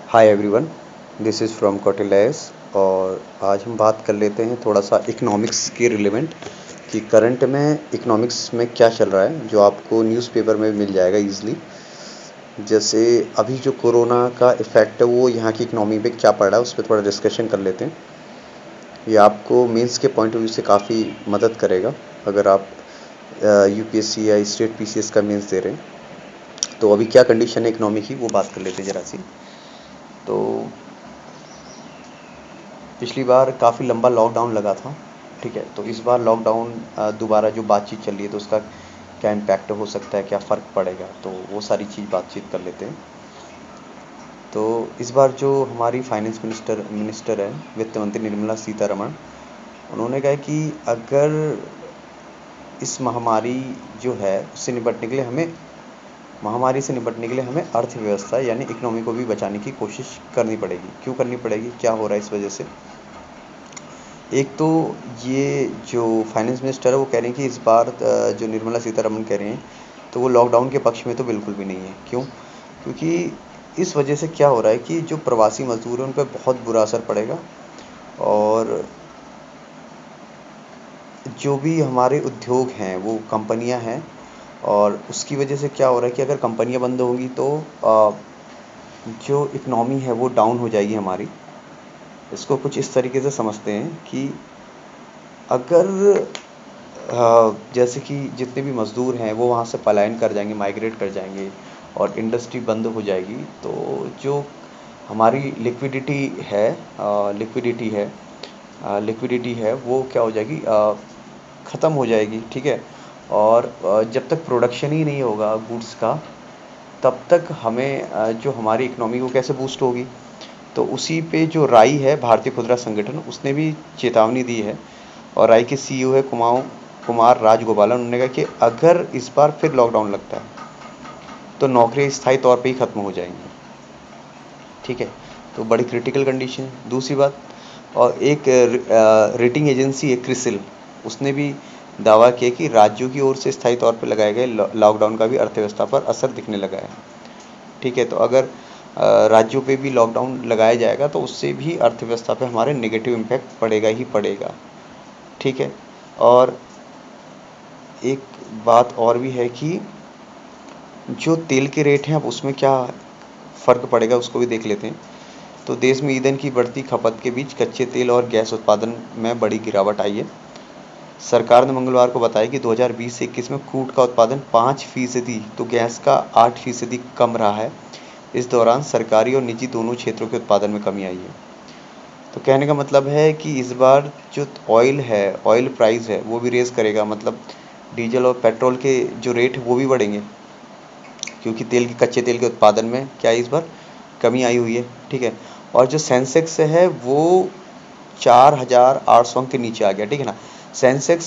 Hi everyone, this is from Kautilyas. और आज हम बात कर लेते हैं थोड़ा सा इकोनॉमिक्स के रिलेवेंट कि करंट में इकोनॉमिक्स में क्या चल रहा है, जो आपको न्यूज़पेपर में मिल जाएगा इजीली। जैसे अभी जो कोरोना का इफ़ेक्ट है वो यहाँ की इकोनॉमी पे क्या पड़ रहा है, उस पर थोड़ा डिस्कशन कर लेते हैं। ये आपको मेंस के पॉइंट ऑफ व्यू से काफ़ी मदद करेगा अगर आप यूपीएससी या स्टेट पीसीएस का मेंस दे रहे हैं। तो अभी क्या कंडीशन है इकोनॉमी की, वो बात कर लेते हैं ज़रा सी। तो पिछली बार काफ़ी लंबा लॉकडाउन लगा था, ठीक है। तो इस बार लॉकडाउन दोबारा जो बातचीत चल रही है तो उसका क्या इम्पैक्ट हो सकता है, क्या फ़र्क पड़ेगा, तो वो सारी चीज़ बातचीत कर लेते हैं। तो इस बार जो हमारी फाइनेंस मिनिस्टर है, वित्त मंत्री निर्मला सीतारमण, उन्होंने कहा कि अगर इस महामारी जो है उससे निपटने के लिए हमें महामारी से निपटने के लिए हमें अर्थव्यवस्था यानी इकोनॉमी को भी बचाने की कोशिश करनी पड़ेगी। क्यों करनी पड़ेगी, क्या हो रहा है इस वजह से? एक तो ये जो फाइनेंस मिनिस्टर है वो कह रहे हैं कि इस बार जो निर्मला सीतारमण कह रहे हैं तो वो लॉकडाउन के पक्ष में तो बिल्कुल भी नहीं है। क्यों? क्योंकि इस वजह से क्या हो रहा है कि जो प्रवासी मजदूर हैं उन पर बहुत बुरा असर पड़ेगा। और जो भी हमारे उद्योग हैं वो कंपनियां हैं, और उसकी वजह से क्या हो रहा है कि अगर कंपनियां बंद होंगी तो जो इकनॉमी है वो डाउन हो जाएगी हमारी। इसको कुछ इस तरीके से समझते हैं कि अगर जैसे कि जितने भी मज़दूर हैं वो वहाँ से पलायन कर जाएंगे, माइग्रेट कर जाएंगे, और इंडस्ट्री बंद हो जाएगी, तो जो हमारी लिक्विडिटी है वो क्या हो जाएगी, ख़त्म हो जाएगी, ठीक है। और जब तक प्रोडक्शन ही नहीं होगा गुड्स का, तब तक हमें जो हमारी इकोनॉमी को कैसे बूस्ट होगी। तो उसी पे जो राई है, भारतीय खुदरा संगठन, उसने भी चेतावनी दी है। और राई के सीईओ है कुमार राजगोपालन। उन्होंने कहा कि अगर इस बार फिर लॉकडाउन लगता है तो नौकरियां स्थायी तौर पे ही खत्म हो जाएंगी, ठीक है। तो बड़ी क्रिटिकल कंडीशन है। दूसरी बात, और एक रेटिंग एजेंसी है क्रिसिल, उसने भी दावा किया कि राज्यों की ओर से स्थायी तौर पर लगाए गए लॉकडाउन का भी अर्थव्यवस्था पर असर दिखने लगा है, ठीक है। तो अगर राज्यों पे भी लॉकडाउन लगाया जाएगा तो उससे भी अर्थव्यवस्था पे हमारे नेगेटिव इम्पैक्ट पड़ेगा ही पड़ेगा, ठीक है। और एक बात और भी है कि जो तेल के रेट हैं अब उसमें क्या फ़र्क पड़ेगा उसको भी देख लेते हैं। तो देश में ईंधन की बढ़ती खपत के बीच कच्चे तेल और गैस उत्पादन में बड़ी गिरावट आई है। सरकार ने मंगलवार को बताया कि 2020 से 21 में क्रूड का उत्पादन 5% तो गैस का 8% कम रहा है। इस दौरान सरकारी और निजी दोनों क्षेत्रों के उत्पादन में कमी आई है। तो कहने का मतलब है कि इस बार जो ऑयल प्राइस है वो भी रेज़ करेगा, मतलब डीजल और पेट्रोल के जो रेट है वो भी बढ़ेंगे, क्योंकि कच्चे तेल के उत्पादन में क्या है, इस बार कमी आई हुई है, ठीक है। और जो सेंसेक्स है वो 4,800 अंक के नीचे आ गया, ठीक है ना। सेंसेक्स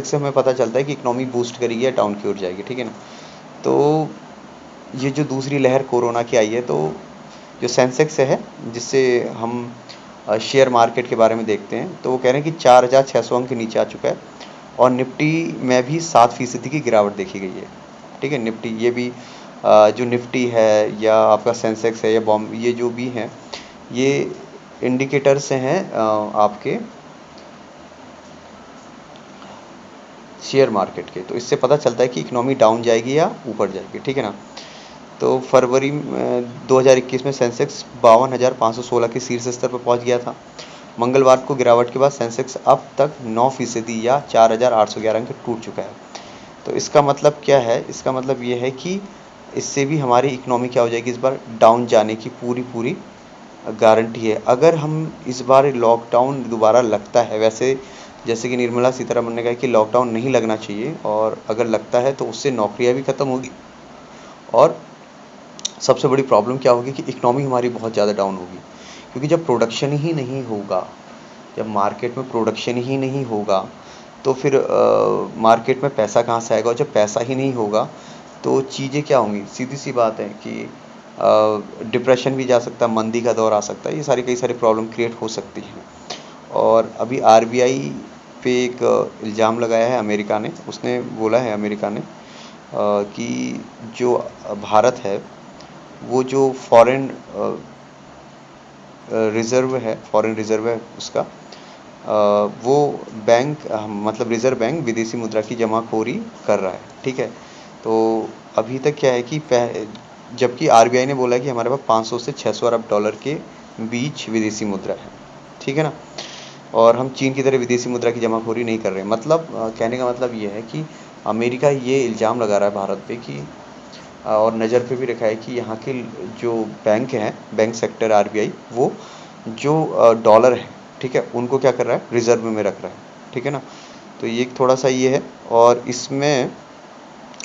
से हमें पता चलता है कि इकोनॉमी बूस्ट करेगी या डाउन की ओर जाएगी, ठीक है ना। तो ये जो दूसरी लहर कोरोना की आई है, तो जो सेंसेक्स है जिससे हम शेयर मार्केट के बारे में देखते हैं, तो वो कह रहे हैं कि 4,600 अंक के नीचे आ चुका है। और निफ्टी में भी 7% की गिरावट देखी गई है, ठीक है। निफ्टी ये भी जो निफ्टी है या आपका सेंसेक्स है या बॉम्ब, ये जो भी हैं, ये इंडिकेटर्स हैं आपके शेयर मार्केट के। तो इससे पता चलता है कि इकोनॉमी डाउन जाएगी या ऊपर जाएगी, ठीक है ना। तो फरवरी 2021 में सेंसेक्स 52,516 के शीर्ष स्तर पर पहुंच गया था। मंगलवार को गिरावट के बाद सेंसेक्स अब तक 9% या 4,811 अंक टूट चुका है। तो इसका मतलब क्या है? इसका मतलब ये है कि इससे भी हमारी इकोनॉमी क्या हो जाएगी, इस बार डाउन जाने की पूरी पूरी गारंटी है। अगर हम इस बार लॉकडाउन दोबारा लगता है, वैसे जैसे कि निर्मला सीतारमण ने कहा कि लॉकडाउन नहीं लगना चाहिए, और अगर लगता है तो उससे नौकरियां भी ख़त्म होगी, और सबसे बड़ी प्रॉब्लम क्या होगी कि इकोनॉमी हमारी बहुत ज़्यादा डाउन होगी। क्योंकि जब प्रोडक्शन ही नहीं होगा, जब मार्केट में प्रोडक्शन ही नहीं होगा, तो फिर मार्केट में पैसा कहाँ से आएगा, और जब पैसा ही नहीं होगा तो चीज़ें क्या होंगी। सीधी सी बात है कि डिप्रेशन भी जा सकता है, मंदी का दौर आ सकता है, ये सारी कई सारी प्रॉब्लम क्रिएट हो सकती हैं। और अभी आरबीआई पे एक इल्ज़ाम लगाया है अमेरिका ने। उसने बोला है अमेरिका ने कि जो भारत है वो जो फॉरेन रिजर्व है, फॉरेन रिजर्व है उसका, वो बैंक मतलब रिजर्व बैंक विदेशी मुद्रा की जमाखोरी कर रहा है, ठीक है। तो अभी तक क्या है कि जबकि आरबीआई ने बोला है कि हमारे पास 500 से 600 अरब डॉलर के बीच विदेशी मुद्रा है, ठीक है ना। और हम चीन की तरह विदेशी मुद्रा की जमाखोरी नहीं कर रहे। मतलब कहने का मतलब ये है कि अमेरिका ये इल्ज़ाम लगा रहा है भारत पे कि और नज़र पे भी रखा है कि यहाँ के जो बैंक हैं, बैंक सेक्टर आरबीआई, वो जो डॉलर है, ठीक है, उनको क्या कर रहा है, रिजर्व में रख रहा है, ठीक है ना। तो ये एक थोड़ा सा ये है। और इसमें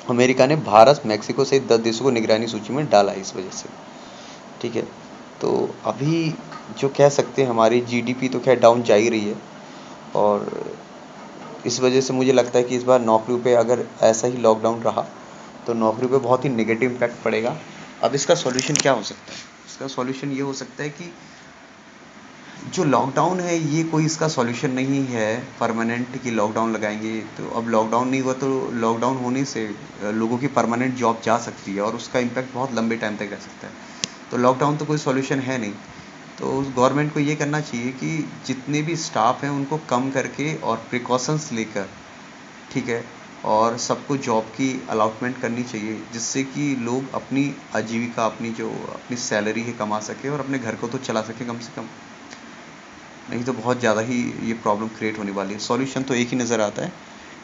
अमेरिका ने भारत, मैक्सिको सहित 10 देशों को निगरानी सूची में डाला है इस वजह से, ठीक है। तो अभी जो कह सकते हैं हमारी जीडीपी तो खैर डाउन जा ही रही है, और इस वजह से मुझे लगता है कि इस बार नौकरियों पे अगर ऐसा ही लॉकडाउन रहा तो नौकरियों पे बहुत ही नेगेटिव इम्पैक्ट पड़ेगा। अब इसका सॉल्यूशन क्या हो सकता है? इसका सॉल्यूशन ये हो सकता है कि जो लॉकडाउन है ये कोई इसका सॉल्यूशन नहीं है परमानेंट कि लॉकडाउन लगाएंगे। तो अब लॉकडाउन नहीं हुआ तो लॉकडाउन होने से लोगों की परमानेंट जॉब जा सकती है और उसका इम्पैक्ट बहुत लंबे टाइम तक रह सकता है। तो लॉकडाउन तो कोई सॉल्यूशन है नहीं। तो गवर्नमेंट को ये करना चाहिए कि जितने भी स्टाफ हैं उनको कम करके और प्रिकॉशंस लेकर, ठीक है, और सबको जॉब की अलॉटमेंट करनी चाहिए, जिससे कि लोग अपनी आजीविका, अपनी सैलरी है कमा सके और अपने घर को तो चला सके कम से कम। नहीं तो बहुत ज़्यादा ही ये प्रॉब्लम क्रिएट होने वाली है। सॉल्यूशन तो एक ही नज़र आता है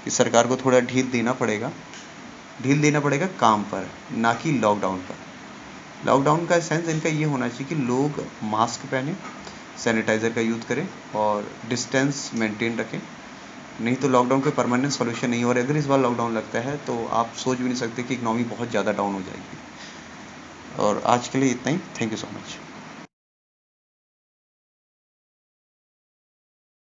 कि सरकार को थोड़ा ढील देना पड़ेगा काम पर, ना कि लॉकडाउन पर। लॉकडाउन का सेंस इनका ये होना चाहिए कि लोग मास्क पहने, सैनिटाइज़र का यूज़ करें और डिस्टेंस मेंटेन रखें। नहीं तो लॉकडाउन कोई परमानेंट सॉल्यूशन नहीं है। और अगर इस बार लॉकडाउन लगता है तो आप सोच भी नहीं सकते कि इकनॉमी बहुत ज़्यादा डाउन हो जाएगी। और आज के लिए इतना ही। Thank you so much.